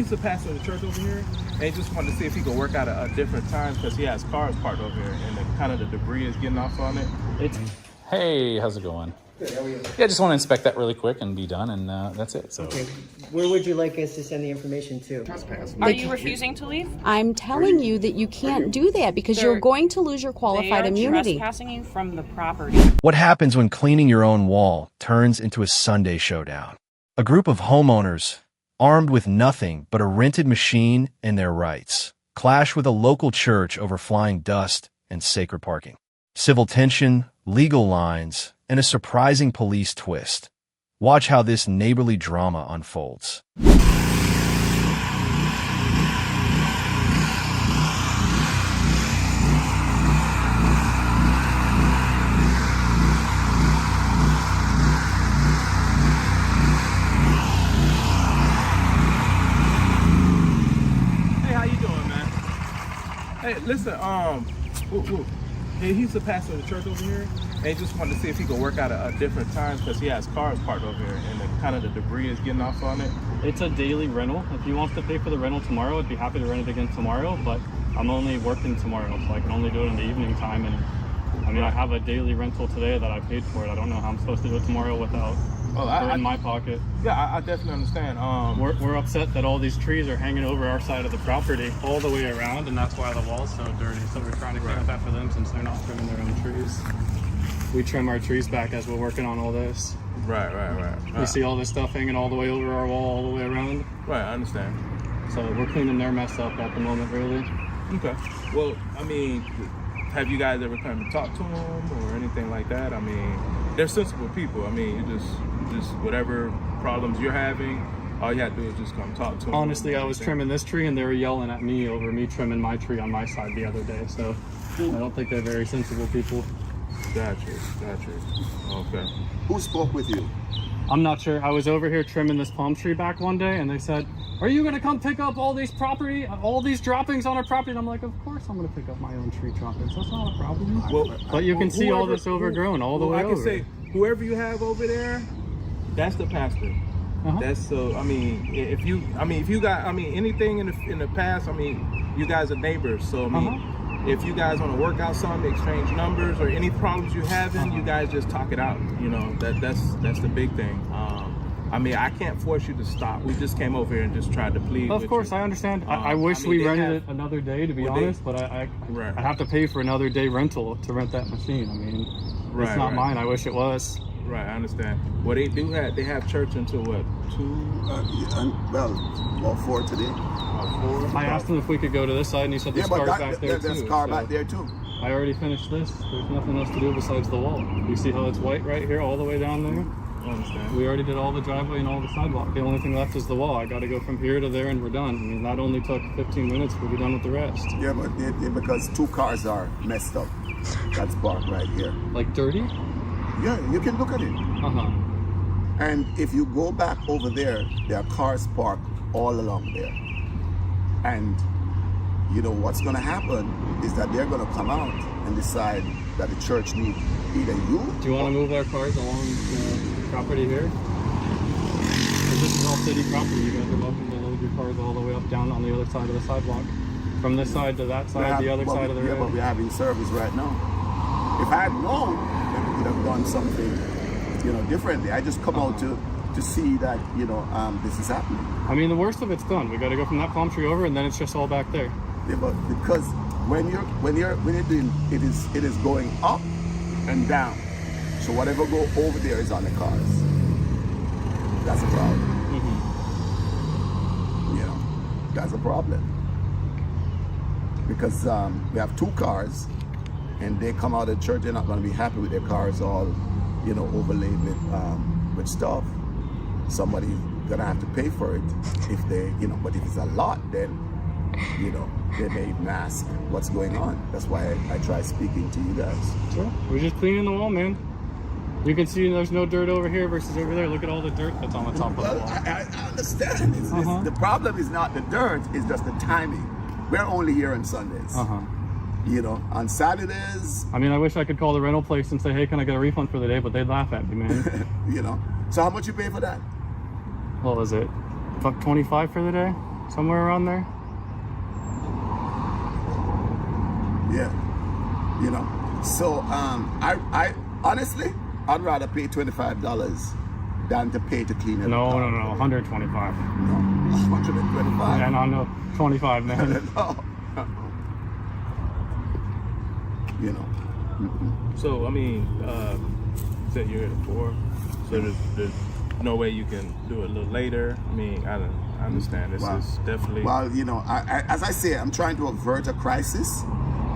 He's the pastor of the church over here, and he just wanted to see if he could work out a different time because he has cars parked over here, and kind of the debris is getting off on it. Hey, how's it going? Good, how are you? Yeah, I just want to inspect that really quick and be done, and that's it. So. Okay. Where would you like us to send the information to? Are you refusing to leave? I'm telling you that you can't do that because you're going to lose your qualified immunity. They are trespassing you from the property. What happens when cleaning your own wall turns into a Sunday showdown? A group of homeowners, armed with nothing but a rented machine and their rights, clash with a local church over flying dust and sacred parking. Civil tension, legal lines, and a surprising police twist. Watch how this neighborly drama unfolds. Hey, how you doing, man? Hey, listen, he's the pastor of the church over here, and he just wanted to see if he could work out a different time because he has cars parked over here, and kind of the debris is getting off on it. It's a daily rental. If he wants to pay for the rental tomorrow, I'd be happy to rent it again tomorrow, but I'm only working tomorrow, so I can only do it in the evening time. And I mean, I have a daily rental today that I paid for it. I don't know how I'm supposed to do it tomorrow without it in my pocket. Yeah, I definitely understand. We're upset that all these trees are hanging over our side of the property all the way around, and that's why the wall's so dirty. So we're trying to clean up that for them since they're not trimming their own trees. We trim our trees back as we're working on all this. Right. You see all this stuff hanging all the way over our wall, all the way around. Right, I understand. So we're cleaning their mess up at the moment, really. Okay. Well, I mean, have you guys ever come to talk to them or anything like that? I mean, they're sensible people. I mean, you just whatever problems you're having, all you have to do is just come talk to them. Honestly, I was trimming this tree and they were yelling at me over me trimming my tree on my side the other day. So I don't think they're very sensible people. Gotcha. Okay. Who spoke with you? I'm not sure. I was over here trimming this palm tree back one day and they said, "Are you going to come pick up all these droppings on our property?" And I'm like, of course I'm going to pick up my own tree droppings. That's not a problem. Well, but you can see all this overgrown all the way over. I can say, whoever you have over there, that's the pastor. That's so. I mean, if you got, anything in the past, you guys are neighbors. So if you guys want to work out something, exchange numbers, or any problems you having, you guys just talk it out. You know, that's the big thing. I can't force you to stop. We just came over here and just tried to plead. Of course, I understand. I wish we rented it another day, to be honest, but I have to pay for another day rental to rent that machine. I mean, it's not mine. I wish it was. Right, I understand. Well, they have church until what, 2? About 4 today. 4? I asked him if we could go to this side, and he said there's cars back there too. There's a car back there too. I already finished this. There's nothing else to do besides the wall. You see how it's white right here, all the way down there? I understand. We already did all the driveway and all the sidewalk. The only thing left is the wall. I got to go from here to there, and we're done. I mean, that only took 15 minutes. We'll be done with the rest. Yeah, but because 2 cars are messed up. That's parked right here. Like dirty? Yeah, you can look at it. And if you go back over there are cars parked all along there. And you know what's going to happen is that they're going to come out and decide that the church needs either you. Do you want to move our cars along the property here? Because this is all city property. You guys are welcome to load your cars all the way up down on the other side of the sidewalk. From this side to that side, the other side of the road. Yeah, but we're having service right now. If I had known, then we could have done something, differently. I just come out to see that, this is happening. I mean, the worst of it's done. We got to go from that palm tree over, and then it's just all back there. Yeah, but because when you're doing it is going up and down. So whatever go over there is on the cars. That's a problem. That's a problem. Because we have 2 cars, and they come out of church, they're not going to be happy with their cars all, overlaid with stuff. Somebody's going to have to pay for it if they, but if it's a lot, then, they may even ask what's going on. That's why I try speaking to you guys. Sure. We're just cleaning the wall, man. You can see there's no dirt over here versus over there. Look at all the dirt that's on the top of the wall. I understand. The problem is not the dirt, it's just the timing. We're only here on Sundays. On Saturdays. I mean, I wish I could call the rental place and say, "Hey, can I get a refund for the day?" But they'd laugh at me, man. So how much you pay for that? What was it? $1.25 for the day? Somewhere around there. Yeah, you know. So I honestly, I'd rather pay $25 than to pay to clean it. No, 125. No, 125. And on no 25, man. No. You know. So I mean, you said you're at 4, so there's no way you can do it a little later. I mean, I understand this is definitely. Well, you know, as I say, I'm trying to avert a crisis,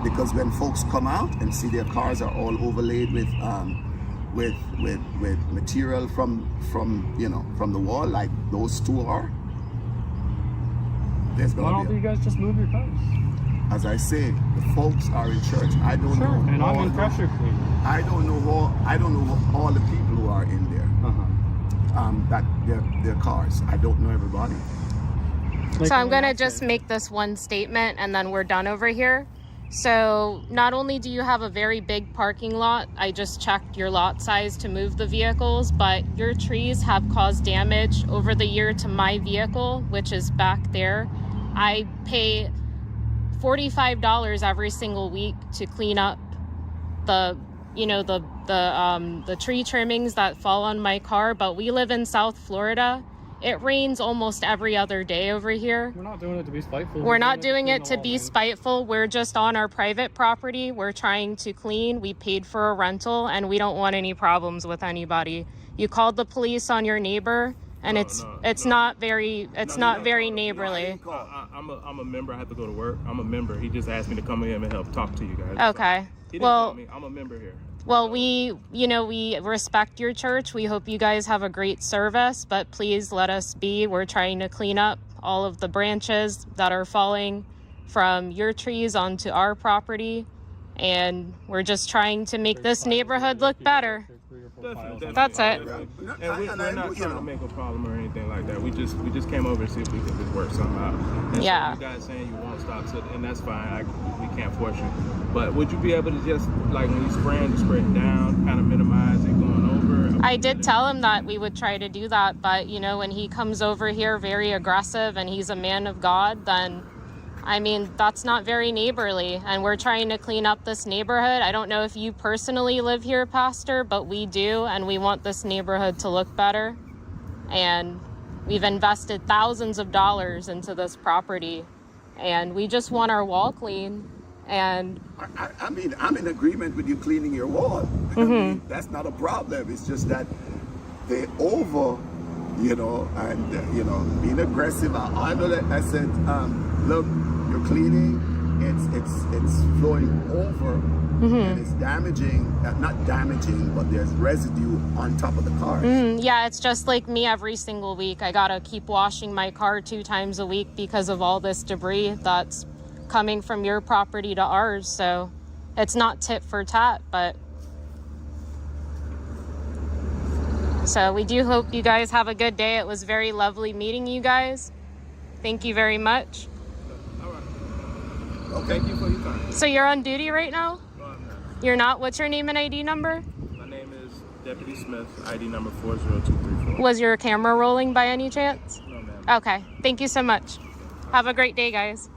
because when folks come out and see their cars are all overlaid with material from you know, from the wall, like those two are, there's gonna Why don't you guys just move your cars? As I say, the folks are in church. I don't know. And I'm in pressure cleaning. I don't know all the people who are in there. That their cars. I don't know everybody. So I'm gonna just make this one statement and then we're done over here. So not only do you have a very big parking lot, I just checked your lot size to move the vehicles, but your trees have caused damage over the year to my vehicle, which is back there. I pay $45 every single week to clean up the tree trimmings that fall on my car, but we live in South Florida. It rains almost every other day over here. We're not doing it to be spiteful. We're not doing it to be spiteful. We're just on our private property. We're trying to clean. We paid for a rental and we don't want any problems with anybody. You called the police on your neighbor and it's not very neighborly. I'm a member. I have to go to work. I'm a member. He just asked me to come in and help talk to you guys. Okay. He didn't call me. I'm a member here. Well, we respect your church. We hope you guys have a great service, but please let us be. We're trying to clean up all of the branches that are falling from your trees onto our property, and we're just trying to make this neighborhood look better. Definitely. That's it. And we're not trying to make a problem or anything like that. We just came over to see if we could just work something out. And yeah. So you guys saying you won't stop, and that's fine. We can't force you. But would you be able to just, like, when you spraying, to spray it down, kind of minimize it going over? I did tell him that we would try to do that, but you know, when he comes over here very aggressive and he's a man of God, then I mean, that's not very neighborly, and we're trying to clean up this neighborhood. I don't know if you personally live here, Pastor, but we do, and we want this neighborhood to look better. And we've invested thousands of dollars into this property, and we just want our wall clean. And I mean, I'm in agreement with you cleaning your wall. I mean, that's not a problem. It's just that they you know, and you know, being aggressive. I said, look, you're cleaning, it's flowing over, and it's damaging, not damaging, but there's residue on top of the car. Yeah, it's just like me every single week. I gotta keep washing my car 2 times a week because of all this debris that's coming from your property to ours. So it's not tit for tat, but so we do hope you guys have a good day. It was very lovely meeting you guys. Thank you very much. All right. Well, thank you for your time. So you're on duty right now? No, I'm not. You're not? What's your name and ID number? My name is Deputy Smith, ID number 40234. Was your camera rolling by any chance? No, ma'am. Okay. Thank you so much. Have a great day, guys.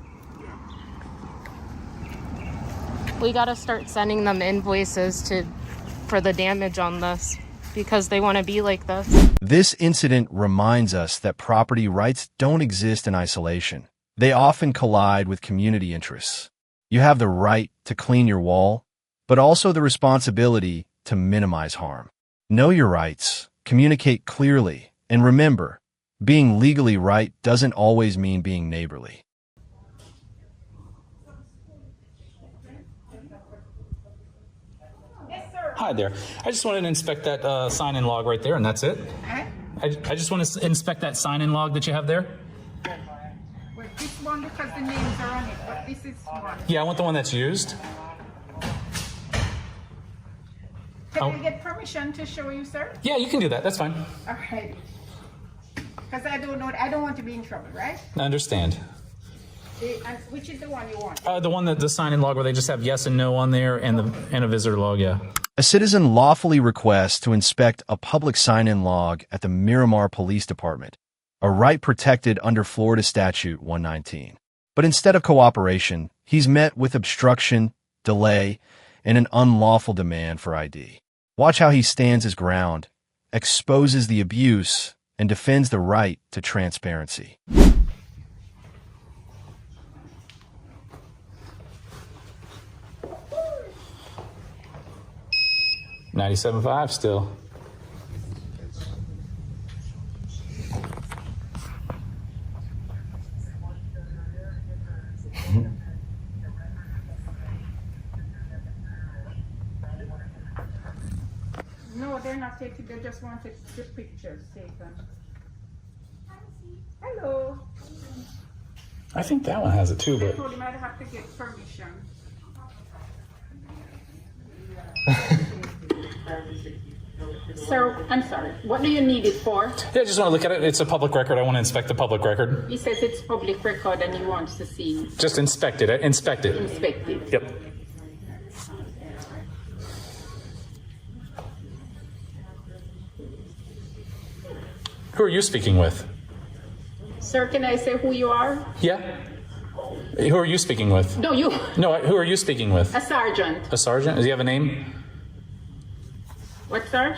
We gotta start sending them invoices for the damage on this, because they want to be like this. This incident reminds us that property rights don't exist in isolation. They often collide with community interests. You have the right to clean your wall, but also the responsibility to minimize harm. Know your rights, communicate clearly, and remember, being legally right doesn't always mean being neighborly. Hi there. I just wanted to inspect that sign-in log right there, and that's it. I just want to inspect that sign-in log that you have there. Well, this one because the names are on it, but this is one. Yeah, I want the one that's used. Can I get permission to show you, sir? Yeah, you can do that. That's fine. All right. Because I don't know, I don't want to be in trouble, right? I understand. And which is the one you want? The one that the sign-in log where they just have yes and no on there, and a visitor log. Yeah. A citizen lawfully requests to inspect a public sign-in log at the Miramar Police Department. a right protected under Florida Statute 119. But instead of cooperation, he's met with obstruction, delay, and an unlawful demand for ID. Watch how he stands his ground, exposes the abuse, and defends the right to transparency. 97.5 still. No, they're not taking, they just wanted the pictures taken. Hello. I think that one has it too, They but told him I'd have to get permission. Sir, I'm sorry. What do you need it for? yeah, I just want to look at it. It's a public record. I want to inspect the public record. He says it's public record and he wants to see Just inspect it. Inspect it. inspected. Yep. Who are you speaking with? Sir, can I say who you are? Yeah. Who are you speaking with? No, you. No, who are you speaking with? A sergeant. A sergeant? Does he have a name? What, sir?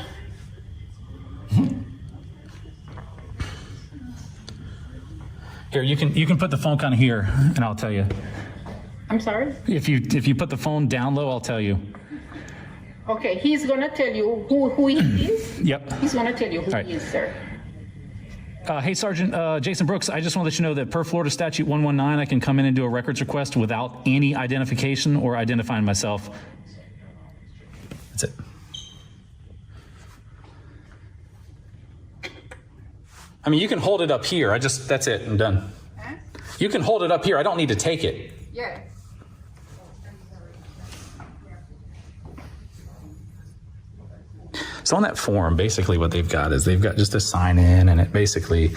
Here, you can put the phone kind of here, and I'll tell you. I'm sorry? If you put the phone down low, I'll tell you. Okay, he's gonna tell you who he is? Yep. He's gonna tell you who All right. he is, sir. Hey, Sergeant Jason Brooks, I just want to let you know that per Florida Statute 119, I can come in and do a records request without any identification or identifying myself. That's it. I mean, you can hold it up here. That's it. I'm done. Huh? You can hold it up here. I don't need to take it. Yeah. So on that form, basically what they've got is they've got just a sign in, and it basically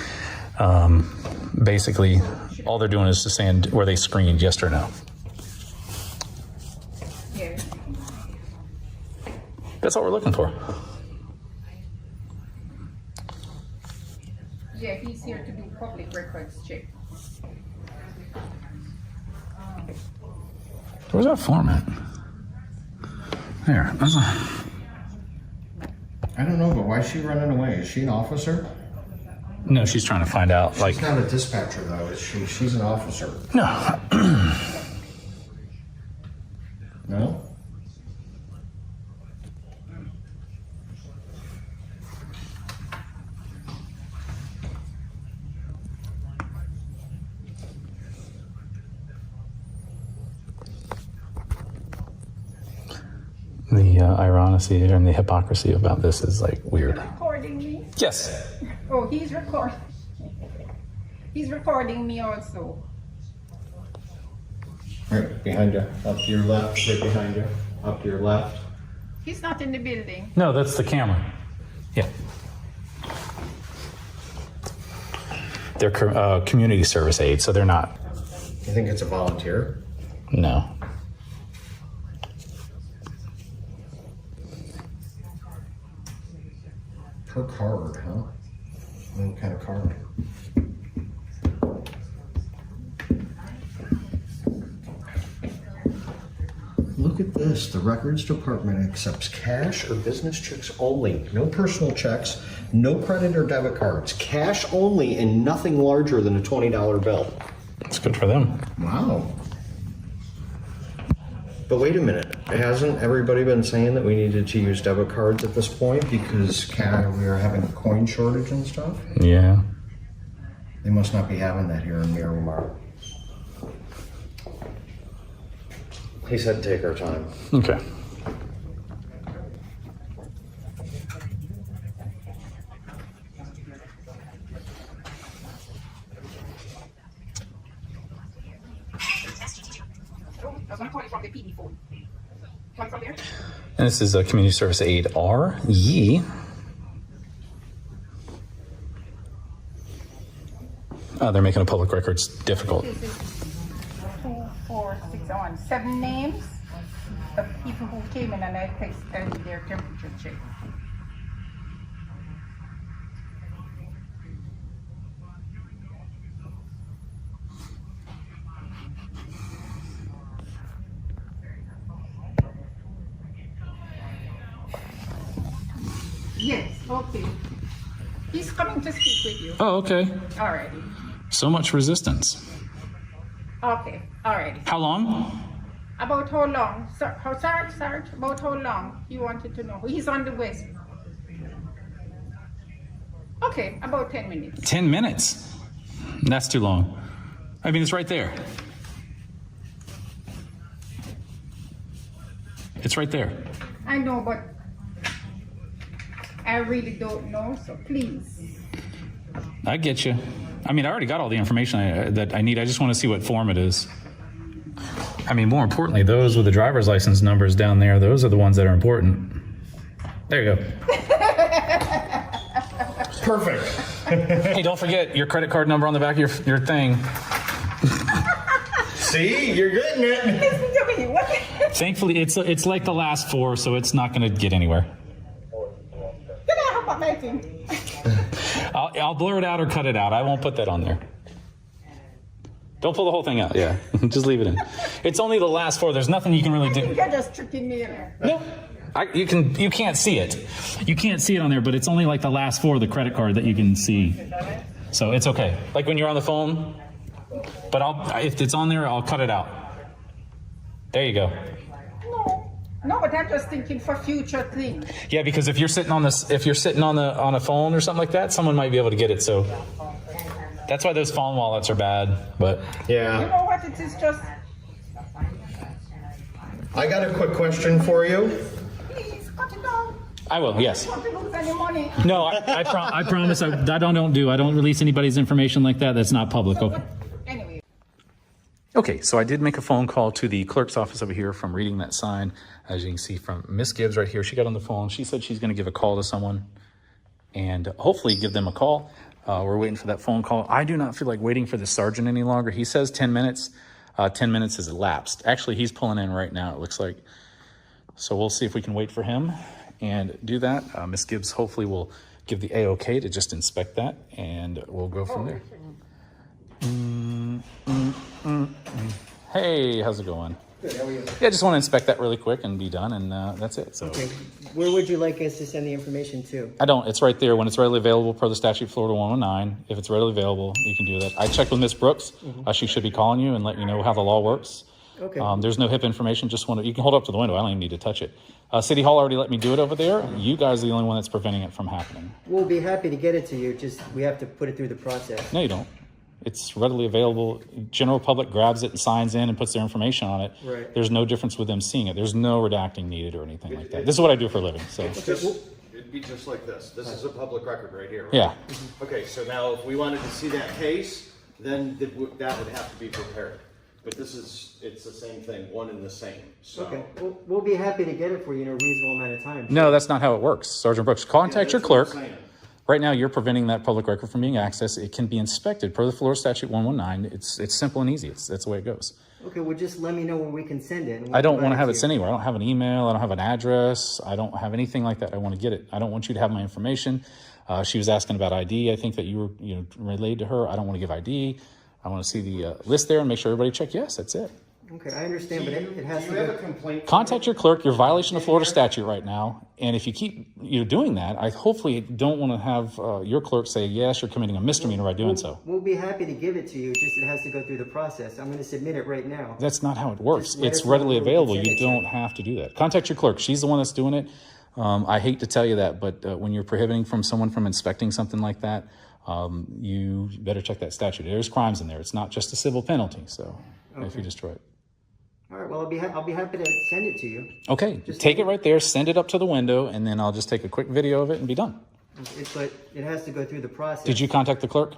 all they're doing is just saying where they screened yes or no. Yeah. That's all we're looking for. Yeah, he's here to do public records check. Where's that form at? There. I don't know, but why is she running away? Is she an officer? No, she's trying to find out. She's not a dispatcher, though, is she? She's an officer. No. No? The ironicity and the hypocrisy about this is like weird. Recording me? Yes. Oh, he's recording. He's recording me also. Right behind you, up to your left, right behind you, up to your left. He's not in the building. No, that's the camera. Yeah. They're community service aides, so they're not. You think it's a volunteer? No. Per card, huh? What kind of card? Look at this. The records department accepts cash or business checks only. No personal checks, no credit or debit cards. Cash only and nothing larger than a $20 bill. That's good for them. Wow. But wait a minute. Hasn't everybody been saying that we needed to use debit cards at this point because we are having a coin shortage and stuff? Yeah. They must not be having that here in Miramar. He said take our time. Okay. And this is a community service aid R. Yee. They're making a public records difficult. This is 2, 4, 6, 7 names of people who came in and I tested their temperature check. Yes, okay. He's coming to speak with you. Oh, okay. Alrighty. So much resistance. Okay, alrighty. How long? About how long? Sarge, about how long you wanted to know? He's on the west. Okay, about 10 minutes. 10 minutes. That's too long. I mean, it's right there. It's right there. I know, but I really don't know, so please. I get you. I mean, I already got all the information that I need. I just want to see what form it is. I mean, more importantly, those with the driver's license numbers down there, those are the ones that are important. There you go. Perfect. Hey, don't forget your credit card number on the back of your thing. See, you're getting it. Listen to me. What? Thankfully, it's like the last four, so it's not going to get anywhere. Can I have my thing? I'll blur it out or cut it out. I won't put that on there. Don't pull the whole thing out. Yeah, just leave it in. It's only the last four. There's nothing you can really do. You're just tricking me in there. No, you can't see it. You can't see it on there, but it's only like the last four of the credit card that you can see. So it's okay. Like when you're on the phone. But if it's on there, I'll cut it out. There you go. No, but I'm just thinking for future things. Yeah, because if you're sitting on a phone or something like that, someone might be able to get it. So that's why those phone wallets are bad. But yeah. You know what? It is just. I got a quick question for you. Please cut it down. I will. Yes. Don't lose any money. No, I promise. I don't release anybody's information like that. That's not public. Okay. Anyway. Okay, so I did make a phone call to the clerk's office over here from reading that sign. As you can see from Miss Gibbs right here, she got on the phone. She said she's going to give a call to someone and hopefully give them a call. We're waiting for that phone call. I do not feel like waiting for the sergeant any longer. He says 10 minutes. 10 minutes has elapsed. Actually, he's pulling in right now, it looks like. So we'll see if we can wait for him and do that. Miss Gibbs hopefully will give the A-OK to just inspect that, and we'll go from there. Hey, how's it going? Good, how are you? Yeah, I just want to inspect that really quick and be done, and that's it. So. Okay. Where would you like us to send the information to? I don't. It's right there when it's readily available per the statute, Florida 109. If it's readily available, you can do that. I checked with Miss Brooks. She should be calling you and letting you know how the law works. Okay. There's no HIP information. Just want to. You can hold up to the window. I don't even need to touch it. City Hall already let me do it over there. You guys are the only one that's preventing it from happening. We'll be happy to get it to you. Just we have to put it through the process. No, you don't. It's readily available. General public grabs it and signs in and puts their information on it. Right. There's no difference with them seeing it. There's no redacting needed or anything like that. This is what I do for a living. So. It'd be just like this. This is a public record right here. Right? Yeah. Okay, so now if we wanted to see that case, then that would have to be prepared. But it's the same thing, one and the same. So. Okay, we'll be happy to get it for you in a reasonable amount of time. No, that's not how it works. Sergeant Brooks, contact your clerk. Right now, you're preventing that public record from being accessed. It can be inspected per the Florida Statute 119. It's simple and easy. That's the way it goes. Okay, well, just let me know where we can send it. I don't want to have it sent anywhere. I don't have an email. I don't have an address. I don't have anything like that. I want to get it. I don't want you to have my information. She was asking about ID. I think that you were relayed to her. I don't want to give ID. I want to see the list there and make sure everybody check yes. That's it. Okay, I understand, but it has to Do you have go. a complaint? Contact your clerk. You're violation of Florida statute right now. And if you keep doing that, I hopefully don't want to have your clerk say, yes, you're committing a misdemeanor by doing so. We'll be happy to give it to you, just it has to go through the process. I'm going to submit it right now. That's not how it works. Just let It's us know readily where we can available. send You it to. don't have to do that. Contact your clerk. She's the one that's doing it. I hate to tell you that, but when you're prohibiting someone from inspecting something like that, you better check that statute. There's crimes in there. It's not just a civil penalty. So if you destroy it. All right, well, I'll be happy to send it to you. Okay, take it right there, send it up to the window, and then I'll just take a quick video of it and be done. But it has to go through the process. Did you contact the clerk?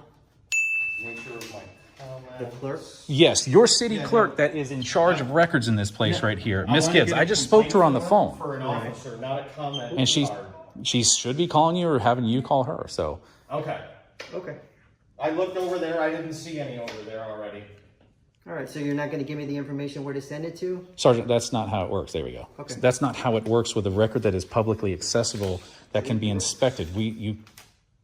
The clerk? Yes, your city clerk that is in charge of records in this place right here. Miss Gibbs, I just spoke to her on the phone. For an officer, not a comment. And she should be calling you or having you call her, so. Okay. Okay. I looked over there. I didn't see any over there already. All right, so you're not going to give me the information where to send it to? Sergeant, that's not how it works. There we go. Okay. That's not how it works with a record that is publicly accessible that can be inspected.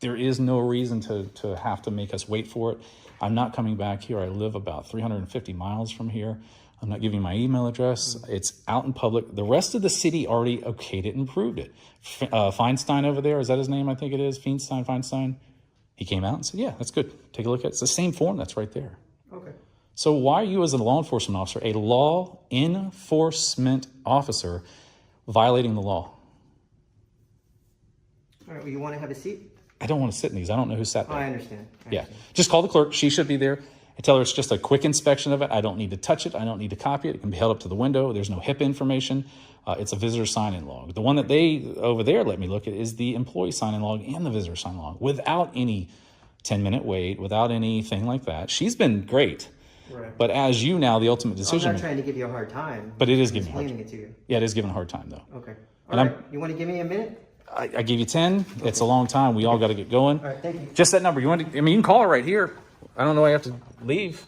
There is no reason to have to make us wait for it. I'm not coming back here. I live about 350 miles from here. I'm not giving my email address. It's out in public. The rest of the city already okayed it and approved it. Feinstein over there, is that his name? I think it is. Feinstein. He came out and said, yeah, that's good. Take a look at it. It's the same form that's right there. Okay. So why are you, as a law enforcement officer, a law enforcement officer, violating the law? All right, well, you want to have a seat? I don't want to sit in these. I don't know who sat there. I understand. Yeah. Just call the clerk. She should be there. I tell her it's just a quick inspection of it. I don't need to touch it. I don't need to copy it. It can be held up to the window. There's no HIPAA information. It's a visitor sign-in log. The one that they over there let me look at is the employee sign-in log and the visitor sign log without any 10-minute wait, without anything like that. She's been great. Right. But as you now, the ultimate decision. I'm not trying to give you a hard time. But it is giving a hard time. Explaining it to you. Yeah, it is giving a hard time, though. Okay. And All right. You want to give me a minute? I gave you 10. Okay. It's a long time. We all got to get going. All right, thank you. Just that number. You want to, I mean, you can call her right here. I don't know why you have to leave.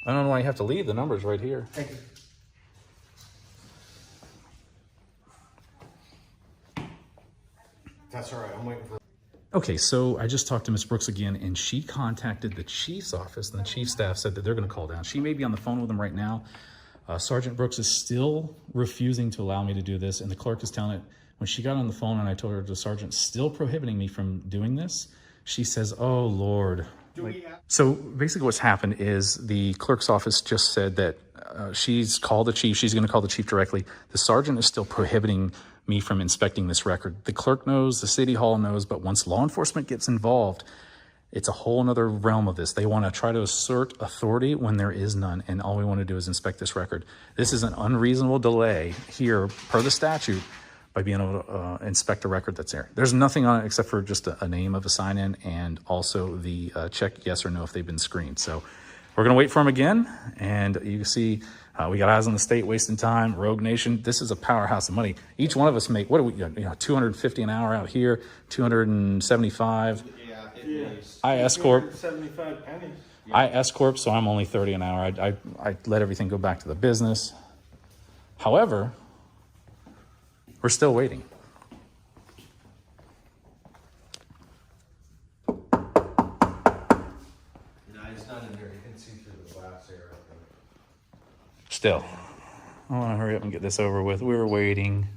I don't know why you have to leave. The number's right here. Thank you. That's all right. I'm waiting for. Okay, so I just talked to Ms. Brooks again, and she contacted the chief's office, and the chief staff said that they're going to call down. She may be on the phone with them right now. Sergeant Brooks is still refusing to allow me to do this, and the clerk is telling it. When she got on the phone and I told her the sergeant's still prohibiting me from doing this, she says, oh, Lord. So basically what's happened is the clerk's office just said that she's called the chief. She's going to call the chief directly. The sergeant is still prohibiting me from inspecting this record. The clerk knows, the city hall knows, but once law enforcement gets involved, it's a whole nother realm of this. They want to try to assert authority when there is none, and all we want to do is inspect this record. This is an unreasonable delay here per the statute by being able to inspect a record that's there. There's nothing on it except for just a name of a sign-in and also the check yes or no if they've been screened. So we're going to wait for them again, and you can see we got eyes on the state wasting time. Rogue Nation. This is a powerhouse of money. Each one of us make, what do we, 250 an hour out here, 275. Yeah. I S Corp. 75 pennies. I S Corp, so I'm only 30 an hour. I let everything go back to the business. However, we're still waiting. No, it's not in there. You can see through the glass here. Still. I want to hurry up and get this over with. We were waiting.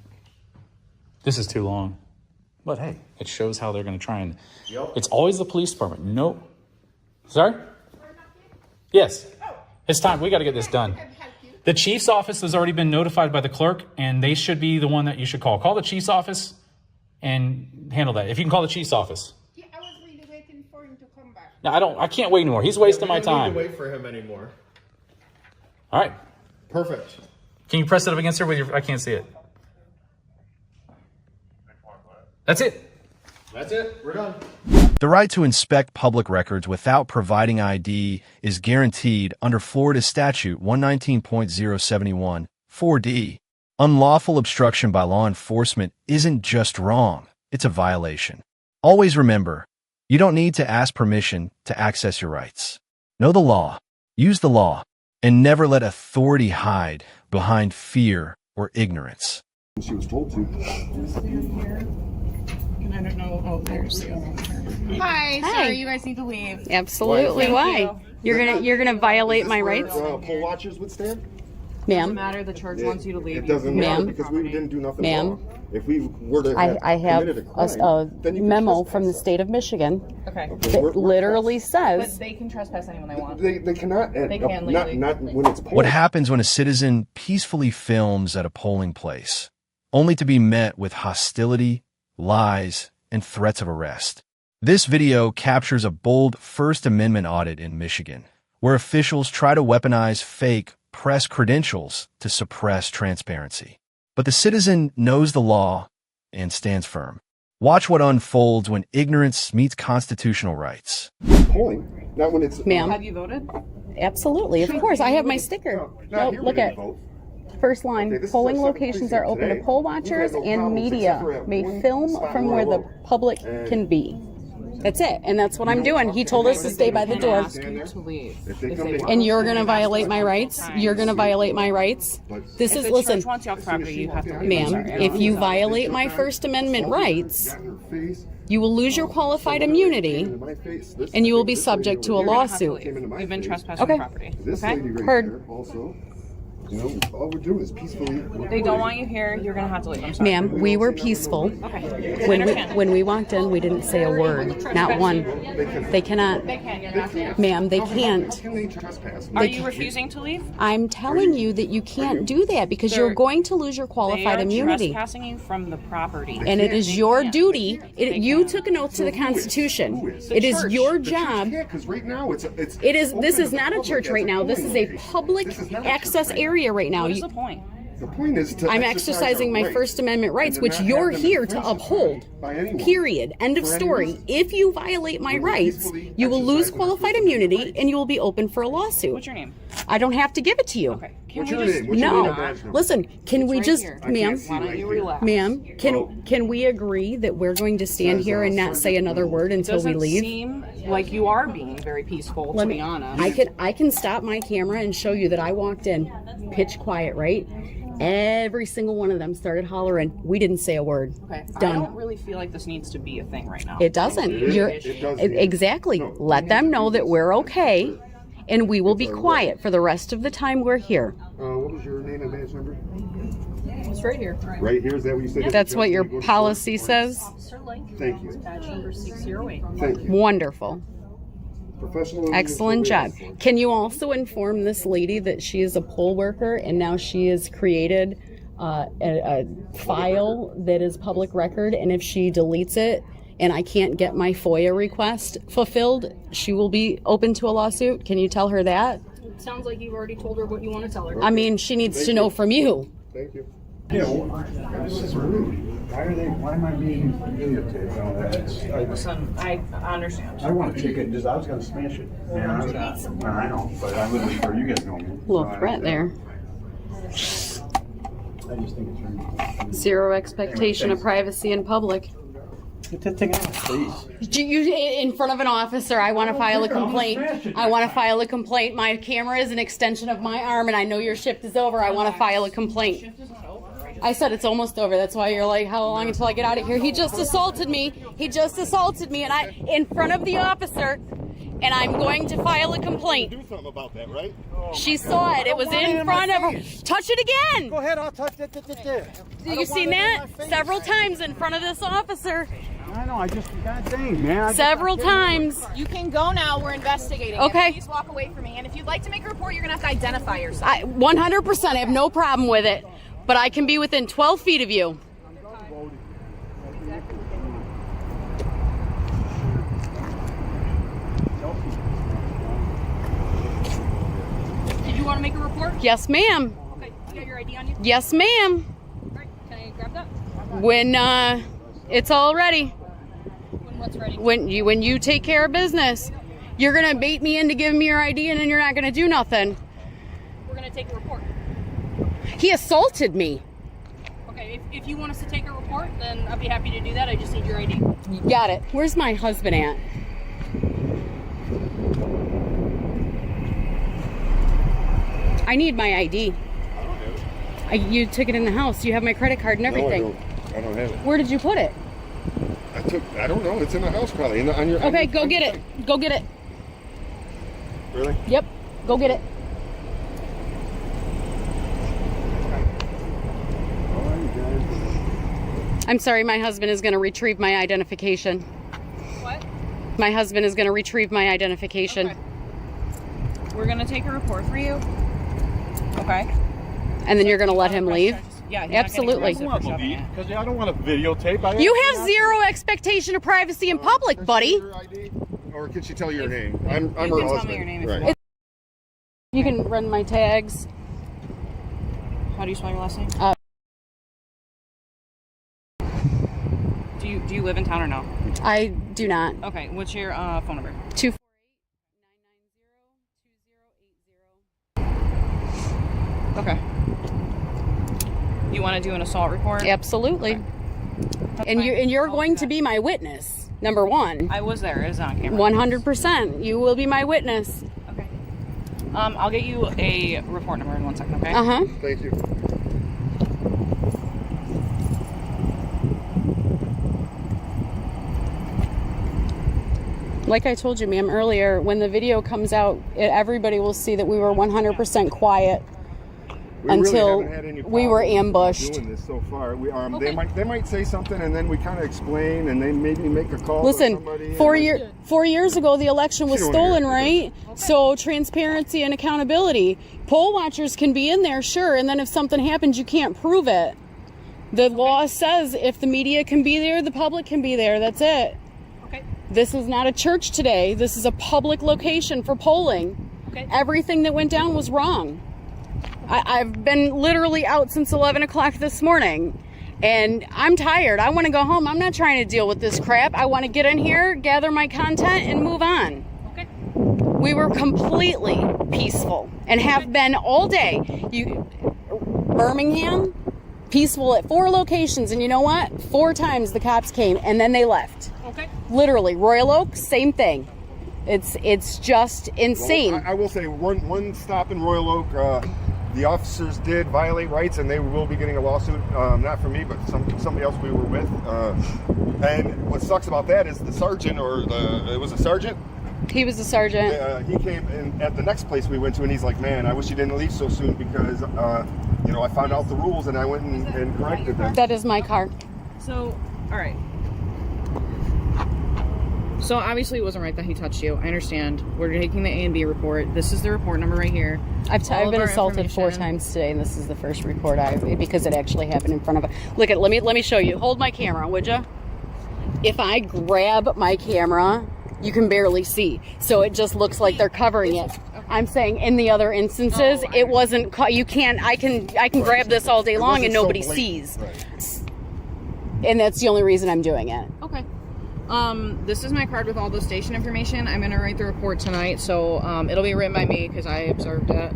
This is too long. But hey, it shows how they're going to try and... Yep. It's always the police department. Nope. Sorry? Yes. It's time. We got to get this done. The chief's office has already been notified by the clerk, and they should be the one that you should call. Call the chief's office and handle that. If you can call the chief's office. Yeah, I was really waiting for him to come back. No, I can't wait anymore. He's wasting my time. We don't need to wait for him anymore. All right. Perfect. Can you press it up against her with your... I can't see it. That's it. That's it. We're done. The right to inspect public records without providing ID is guaranteed under Florida Statute 119.071 4D. Unlawful obstruction by law enforcement isn't just wrong, it's a violation. Always remember, you don't need to ask permission to access your rights. Know the law, use the law, and never let authority hide behind fear or ignorance. She was told to. I don't know. Oh, there's the other one. Hi. Sorry, you guys need to leave. Absolutely. Why? You're gonna violate my rights, Poll watchers would stand? Doesn't ma'am. matter. The church wants you to leave. It doesn't matter Ma'am. because we didn't do nothing Ma'am. wrong. If we were to I have committed a crime, a then you can memo trespass from the us. state of Michigan Okay. that We're- literally But says they can trespass anyone they want. They cannot. They can legally. Not when it's polling. What happens when a citizen peacefully films at a polling place, only to be met with hostility, lies, and threats of arrest? This video captures a bold First Amendment audit in Michigan, where officials try to weaponize fake press credentials to suppress transparency. But the citizen knows the law and stands firm. Watch what unfolds when ignorance meets constitutional rights. polling, not when it's. Ma'am. Have you voted? Absolutely, of course. I have my sticker. Not No, here, look we at didn't vote. first line. Okay, this is Polling our separate locations are precinct open to today. poll We've had watchers no and problems media except for at may one film spot from where where I the vote. public And- can be. That's it, and that's what I'm doing. He told us to stay by the Can door. ask you to leave. If they if come they in- want. And you're gonna violate my rights? You're gonna violate my rights? This If is, the listen, church wants you off property, you have to leave. ma'am, I'm sorry. if you violate my First Amendment rights, face. You will lose your qualified immunity, and you will be subject to a lawsuit. We've been trespassing property. This Okay? lady right Heard. here also. You know, all we're doing is peacefully. They don't want you here. You're gonna have to leave. I'm sorry. Ma'am, we were peaceful. Okay. When we walked in, we didn't say a word, not one. They cannot. They can. You're not there. Ma'am, they can't. Can they trespass? Are you refusing to leave? I'm telling you that you can't do that because you're going to lose your They qualified are immunity. trespassing you from the property. And it is your duty. You took an oath to the Constitution. It is your job. Yeah, because right now it's. It is. This is not a church right now. This is a public access area right now. What is the point? The point is to I'm exercise exercising our my rights First Amendment rights, and which not you're have them here to infringed uphold. by anyone. Period. End of For any story. reason. If you violate my rights, peacefully you will lose exercising our qualified First immunity Amendment and you will be open for a lawsuit. What's your name? I don't have to give it to you. Okay. Can What's we your just name? What's your name No. and badge number? Listen, can we right just, here. ma'am, see Why don't right you here. relax? ma'am, can we agree that we're going to stand here and not say another word until we Doesn't leave? seem like you are being very peaceful, to be honest. I can stop my camera and show you that I walked in pitch quiet, right? Every single one of them started hollering. We didn't say a word. Okay. I Done. don't really feel like this needs to be a thing right now. It doesn't. It doesn't. Exactly. No. Let them know that we're okay, and we will be quiet for the rest of the time we're here. What was your name and badge number? It's right here. Right here. Is that what you said? That's what your policy says. Thank you. Badge number 608. Thank you. Wonderful. Professional. Excellent job. Can you also inform this lady that she is a poll worker and now she has created a file that is public record, and if she deletes it and I can't get my FOIA request fulfilled, she will be open to a lawsuit? Can you tell her that? It sounds like you've already told her what you want to tell her. I mean, she needs to know from you. Thank you. Yeah, this is rude. Why am I being videotaped? Listen, I understand. I want to take it, I was gonna smash it. Yeah, I know, but I live in where you guys know me. Little threat there. I just think it's rude. Zero expectation of privacy in public. Get that thing out, please. You in front of an officer, I want to file a complaint. I want to file a complaint. My camera is an extension of my arm, and I know your shift is over. I want to file a complaint. I said it's almost over. That's why you're like, how long until I get out of here? He just assaulted me. And I in front of the officer, and I'm going to file a complaint. Do something about that, right? She saw it. It was in front of her. Touch it again. Go ahead, I'll touch it. You seen that? Several times in front of this officer. I know, God dang, man. Several times. You can go now. We're investigating. Okay. Please walk away from me. And if you'd like to make a report, you're going to have to identify yourself. 100%. I have no problem with it. But I can be within 12 feet of you. Did you want to make a report? Yes, ma'am. Okay. You got your ID on you? Yes, ma'am. All right. Can I grab that? When it's all ready. When what's ready? When you take care of business. You're gonna bait me into giving me your ID and then you're not gonna do nothing. We're going to take a report. He assaulted me. Okay. If you want us to take a report, then I'll be happy to do that. I just need your ID. You got it. Where's my husband at? I need my ID. I don't have it. You took it in the house. You have my credit card and everything. No, I don't have it. Where did you put it? I don't know. It's in the house probably. On your. Okay, go get it. Go get it. Really? Yep. Go get it. I'm sorry, my husband is going to retrieve my identification. What? My husband is going to retrieve my identification. Okay. We're going to take a report for you. Okay. And then you're going to let him leave? Yeah, absolutely. Because I don't want to videotape. You have zero expectation of privacy in public, buddy. Or can she tell you your name? I'm her You can tell husband. me your name if Right. you want. You can run my tags. How do you spell your last name? Do you live in town or no? I do not. Okay. What's your phone number? 248-990-2080. Okay. You want to do an assault report? Absolutely. Okay. And you're going to be my witness. Number one. I was there. It's on camera. 100%. You will be my witness. Okay. I'll get you a report number in 1 second. Okay. Thank you. Like I told you, ma'am, earlier, when the video comes out, everybody will see that we were 100% quiet until we were ambushed. Doing this so far, they might say something, and then we kind of explain, and they maybe make a call. Listen, to 4 years ago, the election was stolen, right? So transparency and accountability. Poll watchers can be in there, sure, and then if something happens, you can't prove it. The law says if the media can be there, the public can be there. That's it. Okay. This is not a church today. This is a public location for polling. Okay. Everything that went down was wrong. I've been literally out since 11 o'clock this morning, and I'm tired. I want to go home. I'm not trying to deal with this crap. I want to get in here, gather my content, and move on. Okay. We were completely peaceful and have been all day. Birmingham, peaceful at 4 locations, and you know what? 4 times the cops came, and then they left. Okay. Literally, Royal Oak, same thing. It's just insane. Well, I will say one stop in Royal Oak. The officers did violate rights, and they will be getting a lawsuit. Not for me, but somebody else we were with. And what sucks about that is the sergeant, it was a sergeant. He was a sergeant. He came in at the next place we went to, and he's like, "Man, I wish you didn't leave so soon because, I found out the rules and I went and corrected them." That is my car. So, all right. So obviously it wasn't right that he touched you. I understand. We're taking the A and B report. This is the report number right here. I've been assaulted 4 times today, and this is the first report because it actually happened in front of. Look at. Let me show you. Hold my camera, would you? If I grab my camera, you can barely see, so it just looks like they're covering it. I'm saying in the other instances, it wasn't. You can't. I can grab this all day long and nobody sees. Right. And that's the only reason I'm doing it. Okay. This is my card with all the station information. I'm going to write the report tonight, so it'll be written by me because I observed it.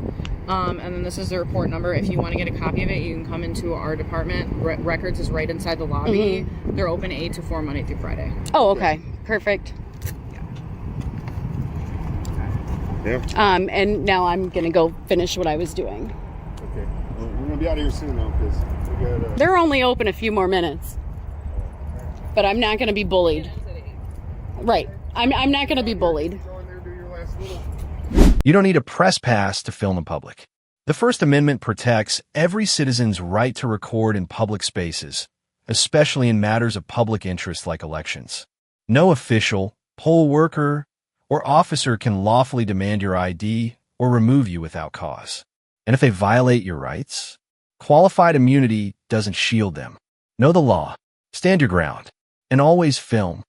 And then this is the report number. If you want to get a copy of it, you can come into our department. Records is right inside the lobby. Mm-hmm. They're open 8 to 4 Monday through Friday. Oh, okay. Perfect. Yeah. And now I'm going to go finish what I was doing. Okay. Well, we're going to be out of here soon, though, because we got... They're only open a few more minutes. But I'm not going to be bullied. Right. I'm not going to be bullied. You don't need a press pass to film in public. The First Amendment protects every citizen's right to record in public spaces, especially in matters of public interest like elections. No official, poll worker, or officer can lawfully demand your ID or remove you without cause. And if they violate your rights, qualified immunity doesn't shield them. Know the law, stand your ground, and always film